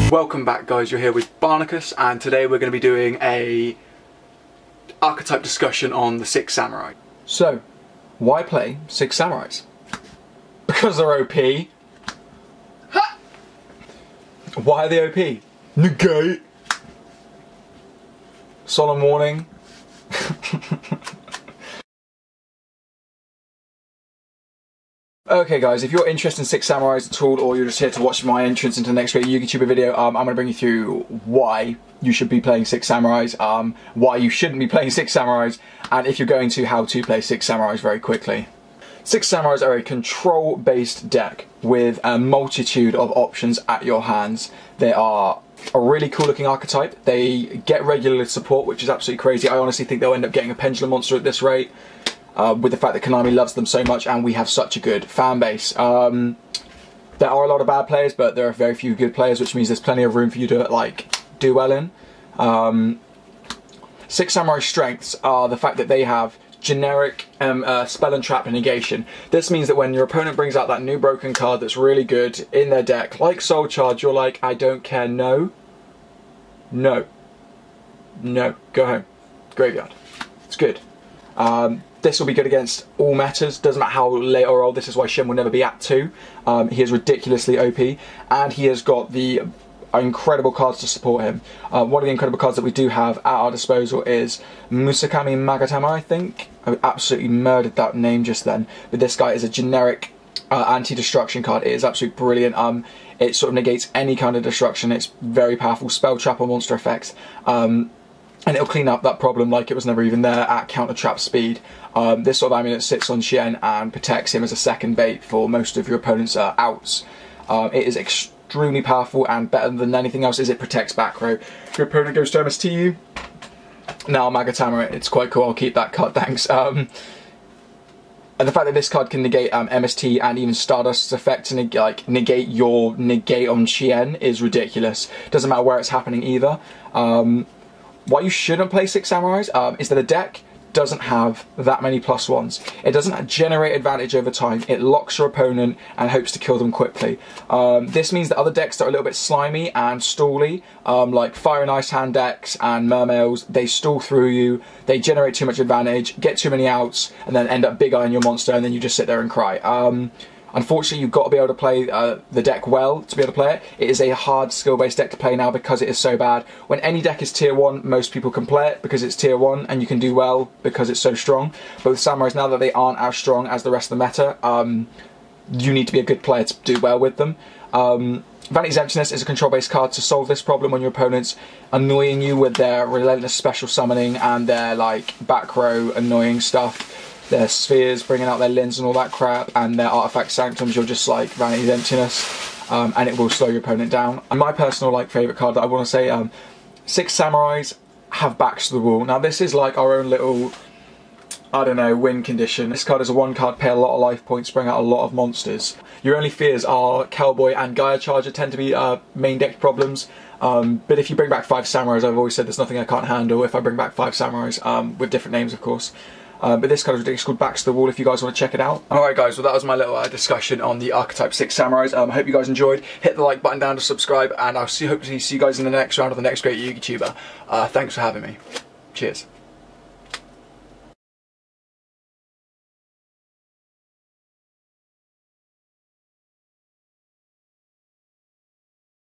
Welcome back guys, you're here with BARNICUS and today we're going to be doing a archetype discussion on the 6 samurai. So, why play 6 samurais? Because they're OP. Ha! Why are they OP? Negate. Solemn warning. Okay guys, if you're interested in 6 samurais at all, or you're just here to watch my entrance into the Next Great Yugituber video, I'm going to bring you through why you should be playing 6 samurais, why you shouldn't be playing 6 samurais, and if you're going to, how to play 6 samurais very quickly. 6 samurais are a control-based deck with a multitude of options at your hands. They are a really cool looking archetype. They get regular support, which is absolutely crazy. I honestly think they'll end up getting a pendulum monster at this rate. With the fact that Konami loves them so much and we have such a good fan base. There are a lot of bad players, but there are very few good players, which means there's plenty of room for you to like do well in. 6 samurai strengths are the fact that they have generic spell and trap and negation. This means that when your opponent brings out that new broken card that's really good in their deck, like Soul Charge, you're like, I don't care, no. No. No. Go home. Graveyard. It's good. This will be good against all metas, doesn't matter how late or old. This is why Shin will never be at 2. He is ridiculously OP, and he has got the incredible cards to support him. One of the incredible cards that we do have at our disposal is Musakami Magatama, I think. I absolutely murdered that name just then. But this guy is a generic anti-destruction card. It is absolutely brilliant. It sort of negates any kind of destruction. It's very powerful spell trap or monster effects. And it'll clean up that problem like it was never even there at counter trap speed. This sort of amulet sits on Shen and protects him as a second bait for most of your opponent's outs. It is extremely powerful, and better than anything else is it protects back row. If your opponent goes to MSTU, now Magatama, it's quite cool. I'll keep that card, thanks. And the fact that this card can negate MST and even Stardust's effect to negate your negate on Shen is ridiculous. Doesn't matter where it's happening either. Why you shouldn't play 6 samurais is that a deck doesn't have that many +1s. It doesn't generate advantage over time. It locks your opponent and hopes to kill them quickly. This means that other decks that are a little bit slimy and stally, like Fire and Ice hand decks and Mermails, they stall through you, they generate too much advantage, get too many outs, and then end up big-eyeing your monster, and then you just sit there and cry. Unfortunately, you've got to be able to play the deck well to be able to play it. It is a hard skill-based deck to play now because it is so bad. When any deck is tier 1, most people can play it because it's tier 1 and you can do well because it's so strong. But with samurais, now that they aren't as strong as the rest of the meta, you need to be a good player to do well with them. Vanity's Emptiness is a control-based card to solve this problem when your opponent's annoying you with their relentless special summoning and their like back row annoying stuff. Their spheres, bringing out their lins and all that crap, and their artifact sanctums, you're just like Vanity's Emptiness, and it will slow your opponent down. And my personal favourite card that I want to say, 6 samurais have backs to the wall. Now this is like our own little, I don't know, win condition. This card is a 1 card, pay a lot of life points, bring out a lot of monsters. Your only fears are Cowboy and Gaia Charger tend to be main deck problems. But if you bring back 5 samurais, I've always said there's nothing I can't handle if I bring back 5 samurais, with different names of course. But this card is ridiculous, called Backs to the Wall if you guys want to check it out. Alright guys, well that was my little discussion on the Archetype 6 samurais. I hope you guys enjoyed. Hit the like button down to subscribe, and I'll hope to see you guys in the next round of the Next Great Yugituber. Thanks for having me. Cheers.